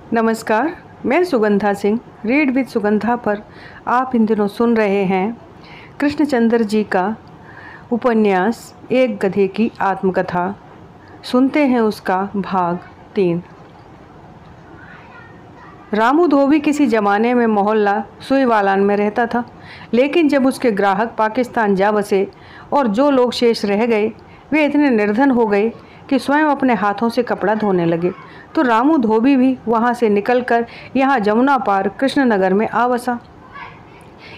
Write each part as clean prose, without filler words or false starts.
नमस्कार, मैं Sugandha Singh read with Sugandha पर आप इन दिनों सुन रहे हैं कृष्णचंद्र जी का उपन्यास एक गधे की आत्मकथा। सुनते हैं उसका भाग 3। रामू धोबी किसी ज़माने में मोहल्ला सुईवालान में रहता था, लेकिन जब उसके ग्राहक पाकिस्तान जा बसे और जो लोग शेष रह गए वे इतने निर्धन हो गए कि स्वयं अपने हाथों से कपड़ा धोने लगे, तो रामू धोबी भी वहाँ से निकलकर यहाँ जमुना पार कृष्णनगर में आ बसा।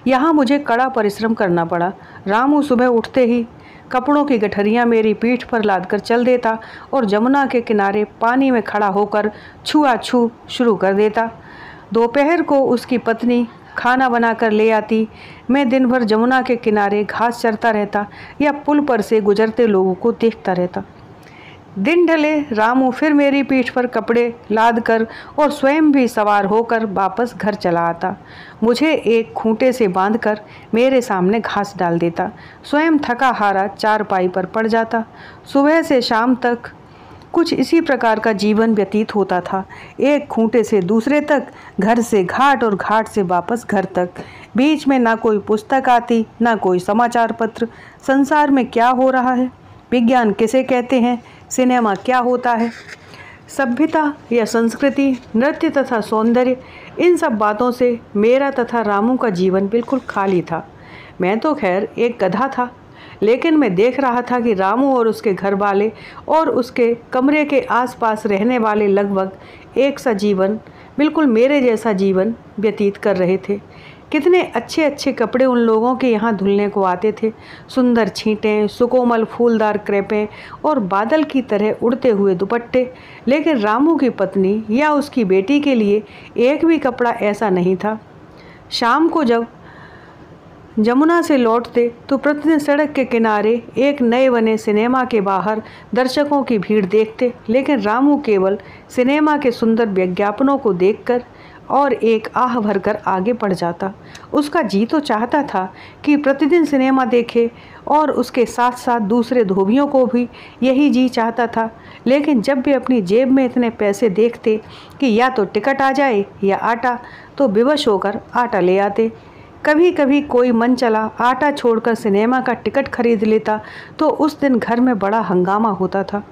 यहाँ मुझे कड़ा परिश्रम करना पड़ा। रामू सुबह उठते ही कपड़ों की गठरियाँ मेरी पीठ पर लादकर चल देता और जमुना के किनारे पानी में खड़ा होकर छुआछू शुरू कर देता। दोपहर को उसकी पत्नी खाना बनाकर ले आती। मैं दिन भर जमुना के किनारे घास चरता रहता या पुल पर से गुजरते लोगों को देखता रहता। दिन ढले रामू फिर मेरी पीठ पर कपड़े लाद कर और स्वयं भी सवार होकर वापस घर चला आता। मुझे एक खूंटे से बांधकर मेरे सामने घास डाल देता। स्वयं थका हारा चारपाई पर पड़ जाता। सुबह से शाम तक कुछ इसी प्रकार का जीवन व्यतीत होता था। एक खूंटे से दूसरे तक, घर से घाट और घाट से वापस घर तक। बीच में ना कोई पुस्तक आती, ना कोई समाचार पत्र। संसार में क्या हो रहा है, विज्ञान किसे कहते हैं, सिनेमा क्या होता है, सभ्यता या संस्कृति, नृत्य तथा सौंदर्य, इन सब बातों से मेरा तथा रामू का जीवन बिल्कुल खाली था। मैं तो खैर एक गधा था, लेकिन मैं देख रहा था कि रामू और उसके घर वाले और उसके कमरे के आसपास रहने वाले लगभग एक सा जीवन, बिल्कुल मेरे जैसा जीवन व्यतीत कर रहे थे। कितने अच्छे अच्छे कपड़े उन लोगों के यहाँ धुलने को आते थे। सुंदर छींटें, सुकोमल फूलदार क्रेपें और बादल की तरह उड़ते हुए दुपट्टे। लेकिन रामू की पत्नी या उसकी बेटी के लिए एक भी कपड़ा ऐसा नहीं था। शाम को जब जमुना से लौटते तो प्रतिदिन सड़क के किनारे एक नए बने सिनेमा के बाहर दर्शकों की भीड़ देखते, लेकिन रामू केवल सिनेमा के सुंदर विज्ञापनों को देखकर और एक आह भरकर आगे बढ़ जाता। उसका जी तो चाहता था कि प्रतिदिन सिनेमा देखे और उसके साथ साथ दूसरे धोबियों को भी यही जी चाहता था, लेकिन जब भी अपनी जेब में इतने पैसे देखते कि या तो टिकट आ जाए या आटा, तो विवश होकर आटा ले आते। कभी कभी कोई मन चला आटा छोड़कर सिनेमा का टिकट खरीद लेता तो उस दिन घर में बड़ा हंगामा होता था।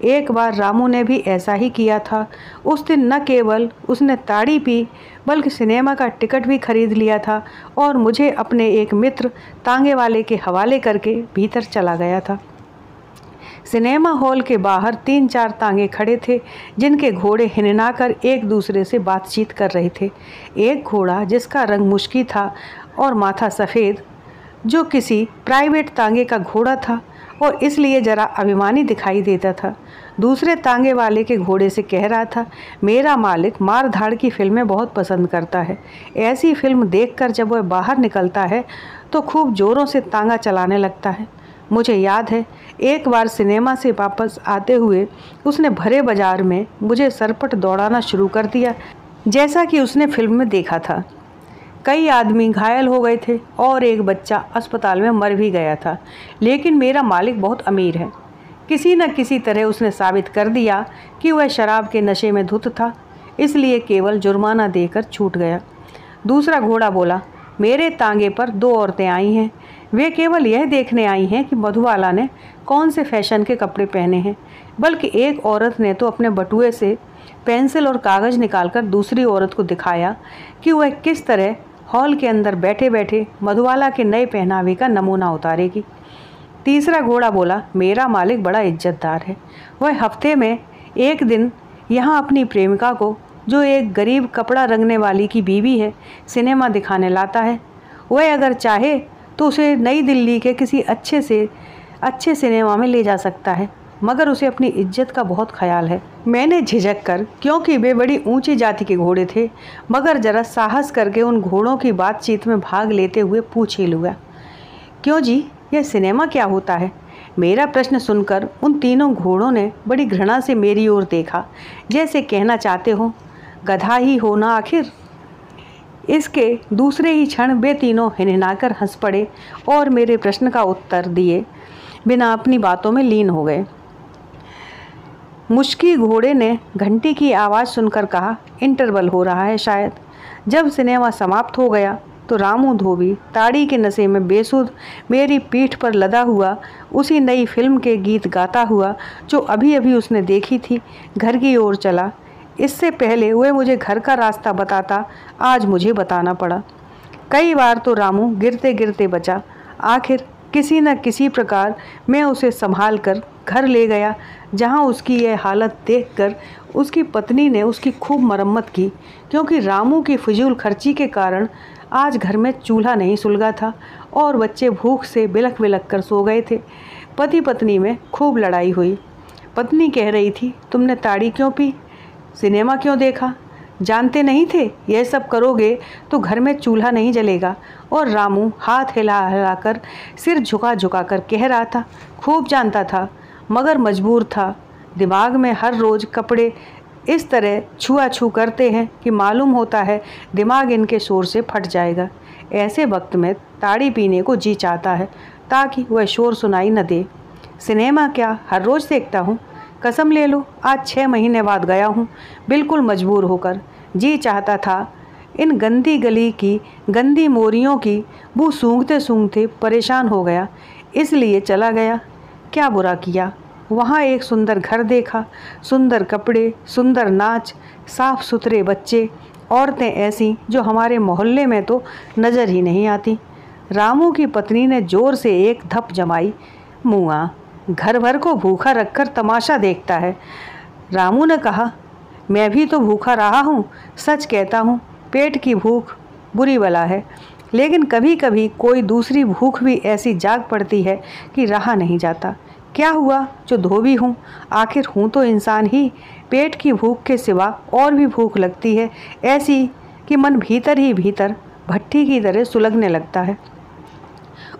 एक बार रामू ने भी ऐसा ही किया था। उस दिन न केवल उसने ताड़ी पी बल्कि सिनेमा का टिकट भी खरीद लिया था और मुझे अपने एक मित्र तांगे वाले के हवाले करके भीतर चला गया था। सिनेमा हॉल के बाहर 3-4 तांगे खड़े थे, जिनके घोड़े हिननाकर एक दूसरे से बातचीत कर रहे थे। एक घोड़ा जिसका रंग मुश्की था और माथा सफ़ेद, जो किसी प्राइवेट तांगे का घोड़ा था और इसलिए ज़रा अभिमानी दिखाई देता था, दूसरे तांगे वाले के घोड़े से कह रहा था, मेरा मालिक मार धाड़ की फिल्में बहुत पसंद करता है। ऐसी फिल्म देखकर जब वह बाहर निकलता है तो खूब ज़ोरों से तांगा चलाने लगता है। मुझे याद है एक बार सिनेमा से वापस आते हुए उसने भरे बाजार में मुझे सरपट दौड़ाना शुरू कर दिया, जैसा कि उसने फिल्म में देखा था। कई आदमी घायल हो गए थे और एक बच्चा अस्पताल में मर भी गया था, लेकिन मेरा मालिक बहुत अमीर है। किसी न किसी तरह उसने साबित कर दिया कि वह शराब के नशे में धुत था, इसलिए केवल जुर्माना देकर छूट गया। दूसरा घोड़ा बोला, मेरे तांगे पर 2 औरतें आई हैं। वे केवल यह देखने आई हैं कि मधुबाला ने कौन से फैशन के कपड़े पहने हैं, बल्कि एक औरत ने तो अपने बटुए से पेंसिल और कागज़ निकालकर दूसरी औरत को दिखाया कि वह किस तरह हॉल के अंदर बैठे बैठे मधुबाला के नए पहनावे का नमूना उतारेगी। तीसरा घोड़ा बोला, मेरा मालिक बड़ा इज्जतदार है। वह हफ्ते में एक दिन यहाँ अपनी प्रेमिका को, जो एक गरीब कपड़ा रंगने वाली की बीवी है, सिनेमा दिखाने लाता है। वह अगर चाहे तो उसे नई दिल्ली के किसी अच्छे सिनेमा में ले जा सकता है, मगर उसे अपनी इज्जत का बहुत ख्याल है। मैंने झिझक कर, क्योंकि वे बड़ी ऊंची जाति के घोड़े थे, मगर जरा साहस करके उन घोड़ों की बातचीत में भाग लेते हुए पूछ ही लूँगा, क्यों जी, यह सिनेमा क्या होता है? मेरा प्रश्न सुनकर उन तीनों घोड़ों ने बड़ी घृणा से मेरी ओर देखा, जैसे कहना चाहते हो, गधा ही हो ना आखिर। इसके दूसरे ही क्षण वे तीनों हिनहिनाकर हंस पड़े और मेरे प्रश्न का उत्तर दिए बिना अपनी बातों में लीन हो गए। मुश्की घोड़े ने घंटी की आवाज़ सुनकर कहा, इंटरवल हो रहा है शायद। जब सिनेमा समाप्त हो गया तो रामू धोबी ताड़ी के नशे में बेसुध मेरी पीठ पर लदा हुआ उसी नई फिल्म के गीत गाता हुआ जो अभी अभी उसने देखी थी घर की ओर चला। इससे पहले वह मुझे घर का रास्ता बताता, आज मुझे बताना पड़ा। कई बार तो रामू गिरते गिरते बचा। आखिर किसी न किसी प्रकार मैं उसे संभाल कर घर ले गया, जहां उसकी यह हालत देखकर उसकी पत्नी ने उसकी खूब मरम्मत की, क्योंकि रामू की फिजूल खर्ची के कारण आज घर में चूल्हा नहीं सुलगा था और बच्चे भूख से बिलख बिलख कर सो गए थे। पति पत्नी में खूब लड़ाई हुई। पत्नी कह रही थी, तुमने ताड़ी क्यों पी, सिनेमा क्यों देखा, जानते नहीं थे यह सब करोगे तो घर में चूल्हा नहीं जलेगा। और रामू हाथ हिला हिलाकर सिर झुका झुका कर कह रहा था, खूब जानता था मगर मजबूर था। दिमाग में हर रोज़ कपड़े इस तरह छुआ-छू करते हैं कि मालूम होता है दिमाग इनके शोर से फट जाएगा। ऐसे वक्त में ताड़ी पीने को जी चाहता है ताकि वह शोर सुनाई न दे। सिनेमा क्या हर रोज़ देखता हूँ, कसम ले लो आज 6 महीने बाद गया हूँ, बिल्कुल मजबूर होकर। जी चाहता था इन गंदी गली की गंदी मोरियों की बू सूंघते सूंघते परेशान हो गया, इसलिए चला गया। क्या बुरा किया, वहाँ एक सुंदर घर देखा, सुंदर कपड़े, सुंदर नाच, साफ सुथरे बच्चे, औरतें ऐसी जो हमारे मोहल्ले में तो नज़र ही नहीं आती। रामू की पत्नी ने ज़ोर से एक धप जमाई, मुआ घर भर को भूखा रखकर तमाशा देखता है। रामू ने कहा, मैं भी तो भूखा रहा हूँ, सच कहता हूँ पेट की भूख बुरी बला है, लेकिन कभी कभी कोई दूसरी भूख भी ऐसी जाग पड़ती है कि रहा नहीं जाता। क्या हुआ जो धोबी हूँ, आखिर हूँ तो इंसान ही। पेट की भूख के सिवा और भी भूख लगती है, ऐसी कि मन भीतर ही भीतर भट्टी की तरह सुलगने लगता है।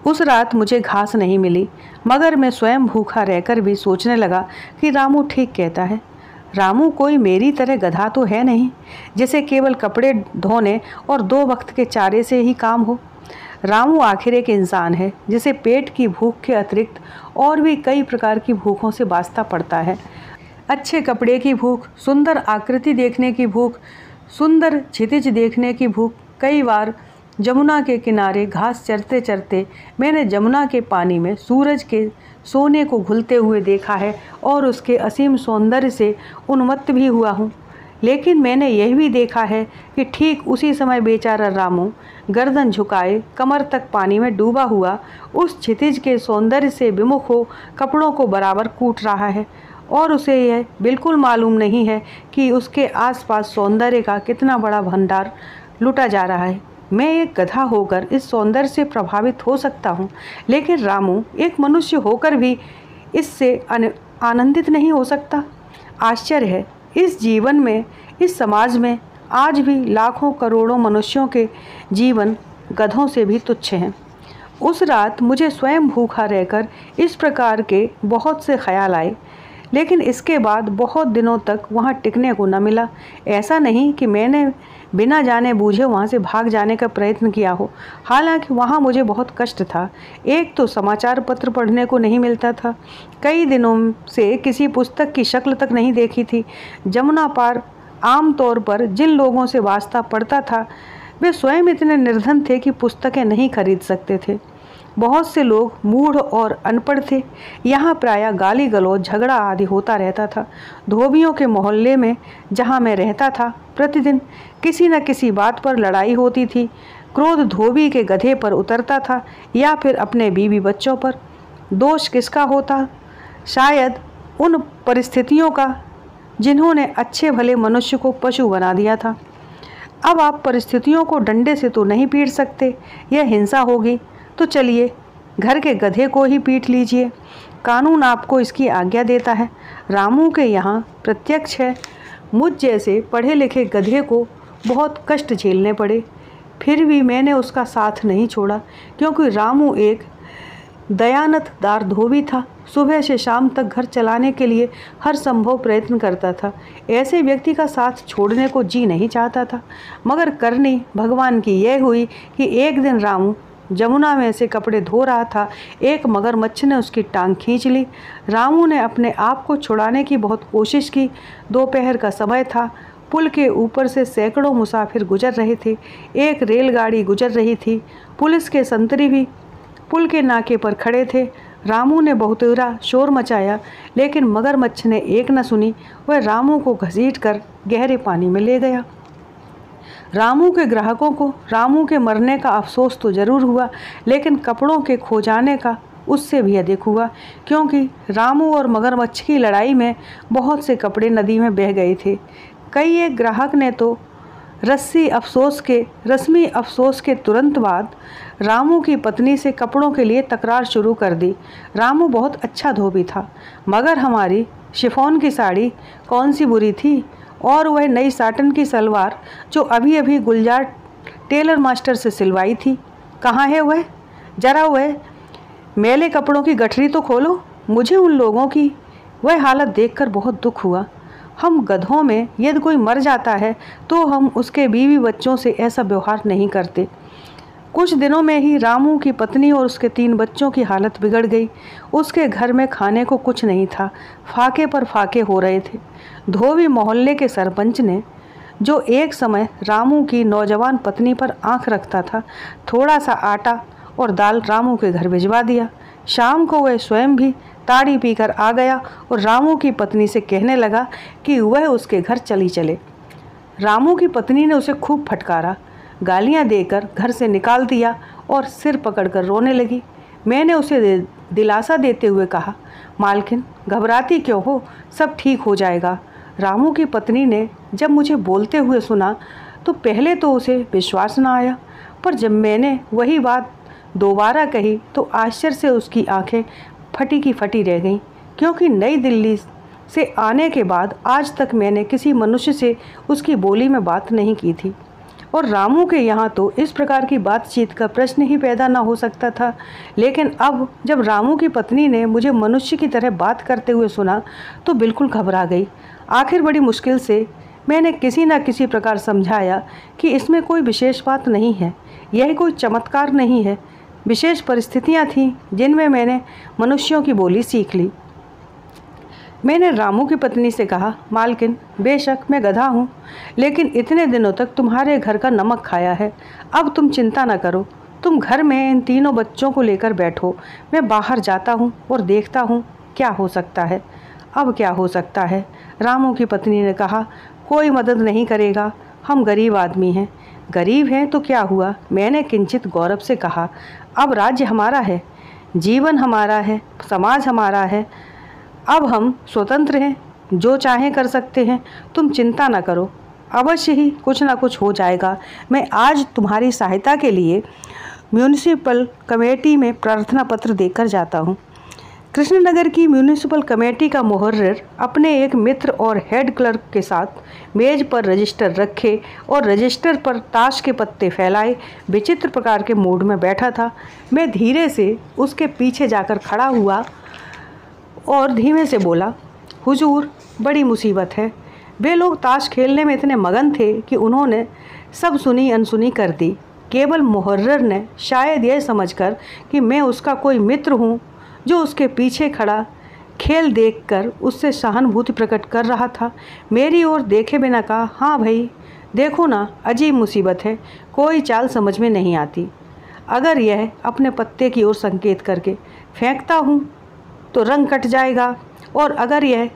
उस रात मुझे घास नहीं मिली, मगर मैं स्वयं भूखा रहकर भी सोचने लगा कि रामू ठीक कहता है। रामू कोई मेरी तरह गधा तो है नहीं, जिसे केवल कपड़े धोने और 2 वक्त के चारे से ही काम हो। रामू आखिर एक इंसान है जिसे पेट की भूख के अतिरिक्त और भी कई प्रकार की भूखों से वास्ता पड़ता है। अच्छे कपड़े की भूख, सुंदर आकृति देखने की भूख, सुंदर क्षितिज देखने की भूख। कई बार जमुना के किनारे घास चरते चरते मैंने जमुना के पानी में सूरज के सोने को घुलते हुए देखा है और उसके असीम सौंदर्य से उन्मत्त भी हुआ हूँ। लेकिन मैंने यह भी देखा है कि ठीक उसी समय बेचारा रामू गर्दन झुकाए कमर तक पानी में डूबा हुआ उस क्षितिज के सौंदर्य से विमुख हो कपड़ों को बराबर कूट रहा है, और उसे यह बिल्कुल मालूम नहीं है कि उसके आसपास सौंदर्य का कितना बड़ा भंडार लुटा जा रहा है। मैं एक गधा होकर इस सौंदर्य से प्रभावित हो सकता हूँ, लेकिन रामू एक मनुष्य होकर भी इससे आनंदित नहीं हो सकता। आश्चर्य है, इस जीवन में, इस समाज में आज भी लाखों करोड़ों मनुष्यों के जीवन गधों से भी तुच्छ हैं। उस रात मुझे स्वयं भूखा रहकर इस प्रकार के बहुत से ख्याल आए, लेकिन इसके बाद बहुत दिनों तक वहाँ टिकने को न मिला। ऐसा नहीं कि मैंने बिना जाने बूझे वहाँ से भाग जाने का प्रयत्न किया हो, हालांकि वहाँ मुझे बहुत कष्ट था। एक तो समाचार पत्र पढ़ने को नहीं मिलता था, कई दिनों से किसी पुस्तक की शक्ल तक नहीं देखी थी। जमुना पार आम तौर पर जिन लोगों से वास्ता पड़ता था वे स्वयं इतने निर्धन थे कि पुस्तकें नहीं खरीद सकते थे। बहुत से लोग मूढ़ और अनपढ़ थे। यहाँ प्रायः गाली गलौज, झगड़ा आदि होता रहता था। धोबियों के मोहल्ले में जहाँ मैं रहता था, प्रतिदिन किसी न किसी बात पर लड़ाई होती थी। क्रोध धोबी के गधे पर उतरता था या फिर अपने बीवी बच्चों पर। दोष किसका होता? शायद उन परिस्थितियों का जिन्होंने अच्छे भले मनुष्य को पशु बना दिया था। अब आप परिस्थितियों को डंडे से तो नहीं पीट सकते, यह हिंसा होगी। तो चलिए घर के गधे को ही पीट लीजिए, कानून आपको इसकी आज्ञा देता है। रामू के यहाँ प्रत्यक्ष है, मुझ जैसे पढ़े लिखे गधे को बहुत कष्ट झेलने पड़े, फिर भी मैंने उसका साथ नहीं छोड़ा, क्योंकि रामू एक दयानतदार धोबी था। सुबह से शाम तक घर चलाने के लिए हर संभव प्रयत्न करता था। ऐसे व्यक्ति का साथ छोड़ने को जी नहीं चाहता था, मगर करनी भगवान की यह हुई कि एक दिन रामू जमुना में से कपड़े धो रहा था। एक मगरमच्छ ने उसकी टांग खींच ली। रामू ने अपने आप को छुड़ाने की बहुत कोशिश की। दोपहर का समय था। पुल के ऊपर से सैकड़ों मुसाफिर गुजर रहे थे। एक रेलगाड़ी गुजर रही थी। पुलिस के संतरी भी पुल के नाके पर खड़े थे। रामू ने बहुतेरा शोर मचाया, लेकिन मगरमच्छ ने एक न सुनी। वह रामू को घसीटकर गहरे पानी में ले गया। रामू के ग्राहकों को रामू के मरने का अफसोस तो जरूर हुआ, लेकिन कपड़ों के खो जाने का उससे भी अधिक हुआ, क्योंकि रामू और मगरमच्छ की लड़ाई में बहुत से कपड़े नदी में बह गए थे। कई एक ग्राहक ने तो रस्मी अफसोस के तुरंत बाद रामू की पत्नी से कपड़ों के लिए तकरार शुरू कर दी। रामू बहुत अच्छा धोबी था, मगर हमारी शिफॉन की साड़ी कौन सी बुरी थी, और वह नई साटन की सलवार जो अभी अभी गुलजार टेलर मास्टर से सिलवाई थी, कहाँ है वह? जरा वह मैले कपड़ों की गठरी तो खोलो। मुझे उन लोगों की वह हालत देखकर बहुत दुख हुआ। हम गधों में यदि कोई मर जाता है तो हम उसके बीवी बच्चों से ऐसा व्यवहार नहीं करते। कुछ दिनों में ही रामू की पत्नी और उसके 3 बच्चों की हालत बिगड़ गई। उसके घर में खाने को कुछ नहीं था। फाके पर फाके हो रहे थे। धोबी मोहल्ले के सरपंच ने, जो एक समय रामू की नौजवान पत्नी पर आंख रखता था, थोड़ा सा आटा और दाल रामू के घर भिजवा दिया। शाम को वह स्वयं भी ताड़ी पीकर आ गया और रामू की पत्नी से कहने लगा कि वह उसके घर चली चले। रामू की पत्नी ने उसे खूब फटकारा, गालियां देकर घर से निकाल दिया और सिर पकड़कर रोने लगी। मैंने उसे दिलासा देते हुए कहा, मालकिन घबराती क्यों हो, सब ठीक हो जाएगा। रामू की पत्नी ने जब मुझे बोलते हुए सुना तो पहले तो उसे विश्वास न आया, पर जब मैंने वही बात दोबारा कही तो आश्चर्य से उसकी आंखें फटी की फटी रह गईं, क्योंकि नई दिल्ली से आने के बाद आज तक मैंने किसी मनुष्य से उसकी बोली में बात नहीं की थी, और रामू के यहाँ तो इस प्रकार की बातचीत का प्रश्न ही पैदा ना हो सकता था। लेकिन अब जब रामू की पत्नी ने मुझे मनुष्य की तरह बात करते हुए सुना तो बिल्कुल घबरा गई। आखिर बड़ी मुश्किल से मैंने किसी न किसी प्रकार समझाया कि इसमें कोई विशेष बात नहीं है, यह कोई चमत्कार नहीं है। विशेष परिस्थितियाँ थीं जिनमें मैंने मनुष्यों की बोली सीख ली। मैंने रामू की पत्नी से कहा, मालकिन बेशक मैं गधा हूँ, लेकिन इतने दिनों तक तुम्हारे घर का नमक खाया है। अब तुम चिंता न करो, तुम घर में इन 3 बच्चों को लेकर बैठो। मैं बाहर जाता हूँ और देखता हूँ क्या हो सकता है। अब क्या हो सकता है? रामू की पत्नी ने कहा, कोई मदद नहीं करेगा, हम गरीब आदमी हैं। गरीब हैं तो क्या हुआ? मैंने किंचित गौरव से कहा, अब राज्य हमारा है, जीवन हमारा है, समाज हमारा है, अब हम स्वतंत्र हैं, जो चाहें कर सकते हैं। तुम चिंता न करो, अवश्य ही कुछ ना कुछ हो जाएगा। मैं आज तुम्हारी सहायता के लिए म्यूनिसिपल कमेटी में प्रार्थना पत्र देकर जाता हूँ। कृष्णनगर की म्यूनिसिपल कमेटी का मुहर्रिर अपने एक मित्र और हेड क्लर्क के साथ मेज पर रजिस्टर रखे और रजिस्टर पर ताश के पत्ते फैलाए विचित्र प्रकार के मूड में बैठा था। मैं धीरे से उसके पीछे जाकर खड़ा हुआ और धीमे से बोला, हुजूर बड़ी मुसीबत है। वे लोग ताश खेलने में इतने मगन थे कि उन्होंने सब सुनी अनसुनी कर दी। केवल मुहर्रिर ने शायद यह समझकर कि मैं उसका कोई मित्र हूँ जो उसके पीछे खड़ा खेल देखकर उससे सहानुभूति प्रकट कर रहा था, मेरी ओर देखे बिना कहा, हाँ भाई देखो ना, अजीब मुसीबत है, कोई चाल समझ में नहीं आती। अगर यह अपने पत्ते की ओर संकेत करके फेंकता हूँ तो रंग कट जाएगा, और अगर यह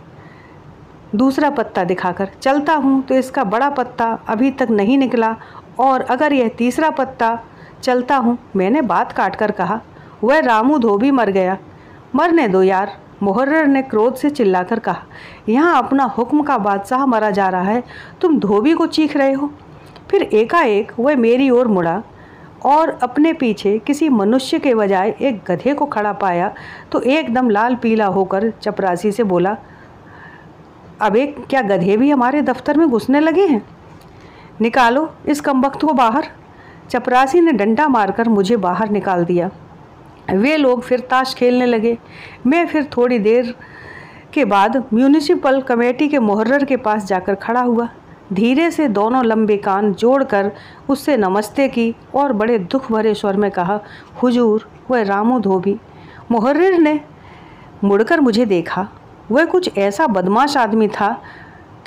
दूसरा पत्ता दिखाकर चलता हूँ तो इसका बड़ा पत्ता अभी तक नहीं निकला, और अगर यह तीसरा पत्ता चलता हूँ। मैंने बात काटकर कहा, वह रामू धोबी मर गया। मरने दो यार, मुहर्रिर ने क्रोध से चिल्लाकर कहा, यहाँ अपना हुक्म का बादशाह मरा जा रहा है, तुम धोबी को चीख रहे हो। फिर एकाएक वह मेरी ओर मुड़ा और अपने पीछे किसी मनुष्य के बजाय एक गधे को खड़ा पाया तो एकदम लाल पीला होकर चपरासी से बोला, अबे क्या गधे भी हमारे दफ्तर में घुसने लगे हैं? निकालो इस कमबख्त को बाहर। चपरासी ने डंडा मारकर मुझे बाहर निकाल दिया। वे लोग फिर ताश खेलने लगे। मैं फिर थोड़ी देर के बाद म्यूनिसिपल कमेटी के मुहर्रिर के पास जाकर खड़ा हुआ। धीरे से दोनों लंबे कान जोड़कर उससे नमस्ते की और बड़े दुख भरे स्वर में कहा, हुजूर, वह रामू धोबी। मुहर्रिर ने मुड़कर मुझे देखा। वह कुछ ऐसा बदमाश आदमी था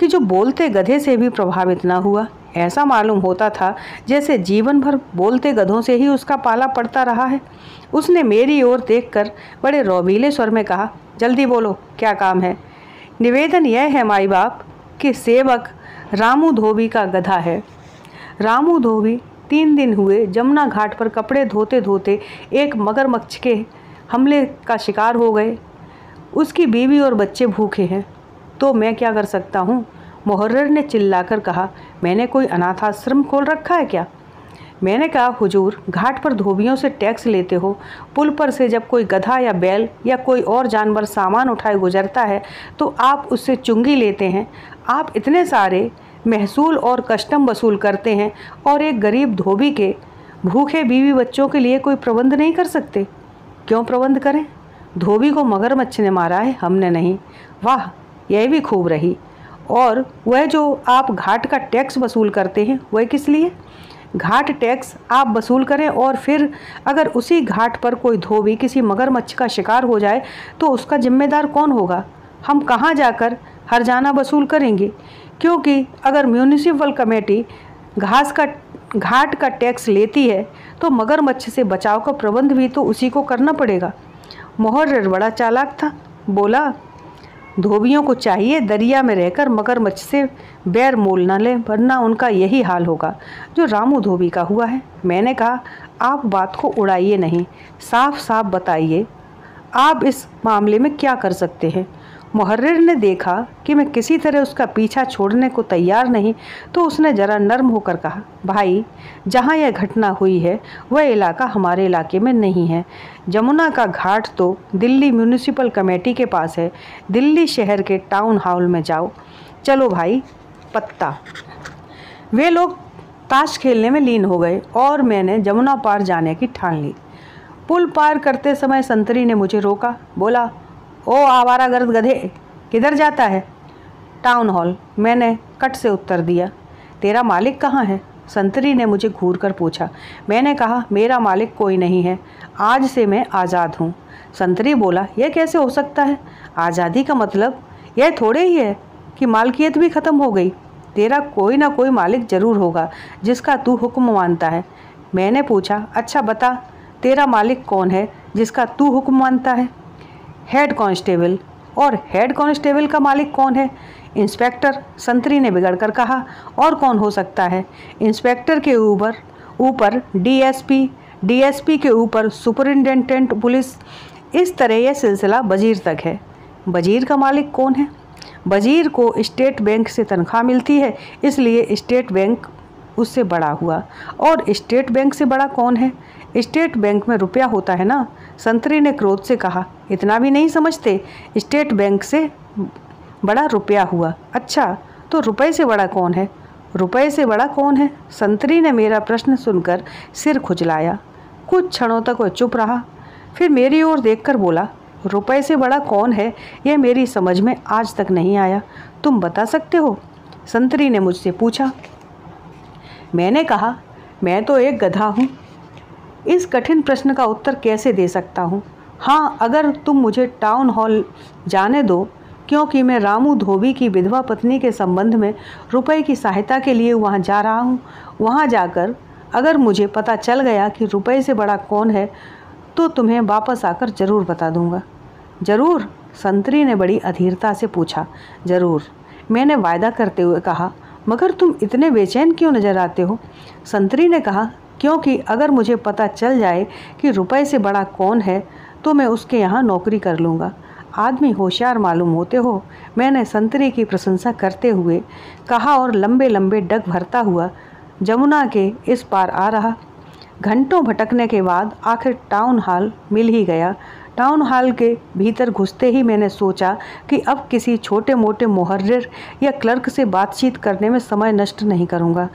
कि जो बोलते गधे से भी प्रभावित न हुआ। ऐसा मालूम होता था जैसे जीवन भर बोलते गधों से ही उसका पाला पड़ता रहा है। उसने मेरी ओर देखकर बड़े रौबीले स्वर में कहा, जल्दी बोलो, क्या काम है? निवेदन यह है माई बाप कि सेवक रामू धोबी का गधा है। रामू धोबी 3 दिन हुए जमुना घाट पर कपड़े धोते धोते एक मगरमच्छ के हमले का शिकार हो गए। उसकी बीवी और बच्चे भूखे हैं। तो मैं क्या कर सकता हूँ? मुहर्रिर ने चिल्लाकर कहा, मैंने कोई अनाथ आश्रम खोल रखा है क्या? मैंने कहा, हुजूर, घाट पर धोबियों से टैक्स लेते हो। पुल पर से जब कोई गधा या बैल या कोई और जानवर सामान उठाए गुजरता है तो आप उससे चुंगी लेते हैं। आप इतने सारे महसूल और कस्टम वसूल करते हैं और एक गरीब धोबी के भूखे बीवी बच्चों के लिए कोई प्रबंध नहीं कर सकते। क्यों प्रबंध करें? धोबी को मगरमच्छ ने मारा है, हमने नहीं। वाह, यह भी खूब रही। और वह जो आप घाट का टैक्स वसूल करते हैं, वह किस लिए? घाट टैक्स आप वसूल करें और फिर अगर उसी घाट पर कोई धोबी किसी मगरमच्छ का शिकार हो जाए तो उसका जिम्मेदार कौन होगा? हम कहाँ जाकर हर्जाना वसूल करेंगे? क्योंकि अगर म्यूनिसिपल कमेटी घाट का टैक्स लेती है तो मगरमच्छ से बचाव का प्रबंध भी तो उसी को करना पड़ेगा। मुहर्रिर बड़ा चालाक था। बोला, धोबियों को चाहिए दरिया में रहकर मगरमच्छ से बैर मोल न लें, वरना उनका यही हाल होगा जो रामू धोबी का हुआ है। मैंने कहा, आप बात को उड़ाइए नहीं, साफ साफ बताइए आप इस मामले में क्या कर सकते हैं। मुहर्रिर ने देखा कि मैं किसी तरह उसका पीछा छोड़ने को तैयार नहीं तो उसने जरा नर्म होकर कहा, भाई, जहाँ यह घटना हुई है वह इलाका हमारे इलाके में नहीं है। जमुना का घाट तो दिल्ली म्यूनिसिपल कमेटी के पास है। दिल्ली शहर के टाउन हॉल में जाओ। चलो भाई, पत्ता। वे लोग ताश खेलने में लीन हो गए और मैंने जमुना पार जाने की ठान ली। पुल पार करते समय संतरी ने मुझे रोका। बोला, ओ आवारागर्द गधे, किधर जाता है? टाउन हॉल, मैंने कट से उत्तर दिया। तेरा मालिक कहाँ है? संतरी ने मुझे घूर कर पूछा। मैंने कहा, मेरा मालिक कोई नहीं है, आज से मैं आज़ाद हूँ। संतरी बोला, यह कैसे हो सकता है? आज़ादी का मतलब यह थोड़े ही है कि मालकियत भी ख़त्म हो गई। तेरा कोई ना कोई मालिक ज़रूर होगा जिसका तू हुक्म मानता है। मैंने पूछा, अच्छा बता, तेरा मालिक कौन है जिसका तू हुक्म मानता है? Head constable. और हेड कांस्टेबल का मालिक कौन है? इंस्पेक्टर, संतरी ने बिगड़कर कहा। और कौन हो सकता है? इंस्पेक्टर के ऊपर डीएसपी, डीएसपी के ऊपर सुपरिटेंडेंट पुलिस। इस तरह यह सिलसिला वजीर तक है। वजीर का मालिक कौन है? वजीर को स्टेट बैंक से तनख्वाह मिलती है, इसलिए स्टेट बैंक उससे बड़ा हुआ। और स्टेट बैंक से बड़ा कौन है? स्टेट बैंक में रुपया होता है ना। संतरी ने क्रोध से कहा, इतना भी नहीं समझते? स्टेट बैंक से बड़ा रुपया हुआ। अच्छा, तो रुपए से बड़ा कौन है? रुपए से बड़ा कौन है? संतरी ने मेरा प्रश्न सुनकर सिर खुजलाया। कुछ क्षणों तक वह चुप रहा, फिर मेरी ओर देखकर बोला, रुपए से बड़ा कौन है यह मेरी समझ में आज तक नहीं आया। तुम बता सकते हो? संतरी ने मुझसे पूछा। मैंने कहा, मैं तो एक गधा हूँ, इस कठिन प्रश्न का उत्तर कैसे दे सकता हूँ। हाँ, अगर तुम मुझे टाउन हॉल जाने दो, क्योंकि मैं रामू धोबी की विधवा पत्नी के संबंध में रुपए की सहायता के लिए वहाँ जा रहा हूँ। वहाँ जाकर अगर मुझे पता चल गया कि रुपए से बड़ा कौन है तो तुम्हें वापस आकर ज़रूर बता दूँगा। ज़रूर? संतरी ने बड़ी अधीरता से पूछा। ज़रूर, मैंने वायदा करते हुए कहा। मगर तुम इतने बेचैन क्यों नज़र आते हो? संतरी ने कहा, क्योंकि अगर मुझे पता चल जाए कि रुपए से बड़ा कौन है तो मैं उसके यहाँ नौकरी कर लूँगा। आदमी होशियार मालूम होते हो, मैंने संतरी की प्रशंसा करते हुए कहा और लंबे लंबे डग भरता हुआ जमुना के इस पार आ रहा। घंटों भटकने के बाद आखिर टाउन हॉल मिल ही गया। टाउन हॉल के भीतर घुसते ही मैंने सोचा कि अब किसी छोटे मोटे मुहर्रिर या क्लर्क से बातचीत करने में समय नष्ट नहीं करूँगा।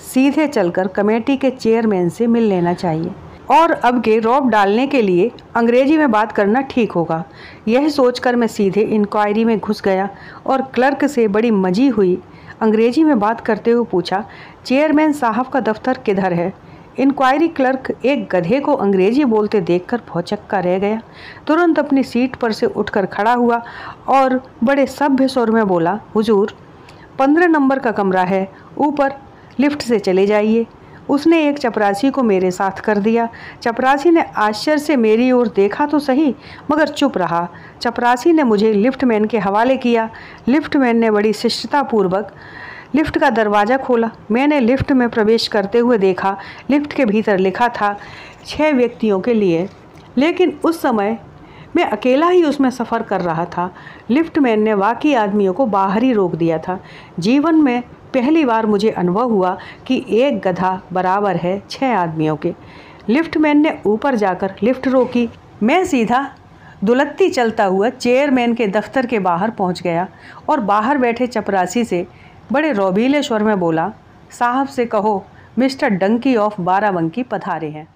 सीधे चलकर कमेटी के चेयरमैन से मिल लेना चाहिए और अब के रौब डालने के लिए अंग्रेजी में बात करना ठीक होगा। यह सोचकर मैं सीधे इंक्वायरी में घुस गया और क्लर्क से बड़ी मजी हुई अंग्रेजी में बात करते हुए पूछा, चेयरमैन साहब का दफ्तर किधर है? इंक्वायरी क्लर्क एक गधे को अंग्रेजी बोलते देखकर भौचक्का रह गया। तुरंत अपनी सीट पर से उठकर खड़ा हुआ और बड़े सभ्य स्वर में बोला, हुजूर 15 नंबर का कमरा है, ऊपर लिफ्ट से चले जाइए। उसने एक चपरासी को मेरे साथ कर दिया। चपरासी ने आश्चर्य से मेरी ओर देखा तो सही, मगर चुप रहा। चपरासी ने मुझे लिफ्टमैन के हवाले किया। लिफ्टमैन ने बड़ी शिष्टतापूर्वक लिफ्ट का दरवाज़ा खोला। मैंने लिफ्ट में प्रवेश करते हुए देखा, लिफ्ट के भीतर लिखा था 6 व्यक्तियों के लिए, लेकिन उस समय मैं अकेला ही उसमें सफ़र कर रहा था। लिफ्टमैन ने बाकी आदमियों को बाहर ही रोक दिया था। जीवन में पहली बार मुझे अनुभव हुआ कि एक गधा बराबर है 6 आदमियों के। लिफ्टमैन ने ऊपर जाकर लिफ्ट रोकी। मैं सीधा दुलत्ती चलता हुआ चेयरमैन के दफ्तर के बाहर पहुंच गया और बाहर बैठे चपरासी से बड़े रौबीले स्वर में बोला, साहब से कहो मिस्टर डंकी ऑफ बाराबंकी पधारे हैं।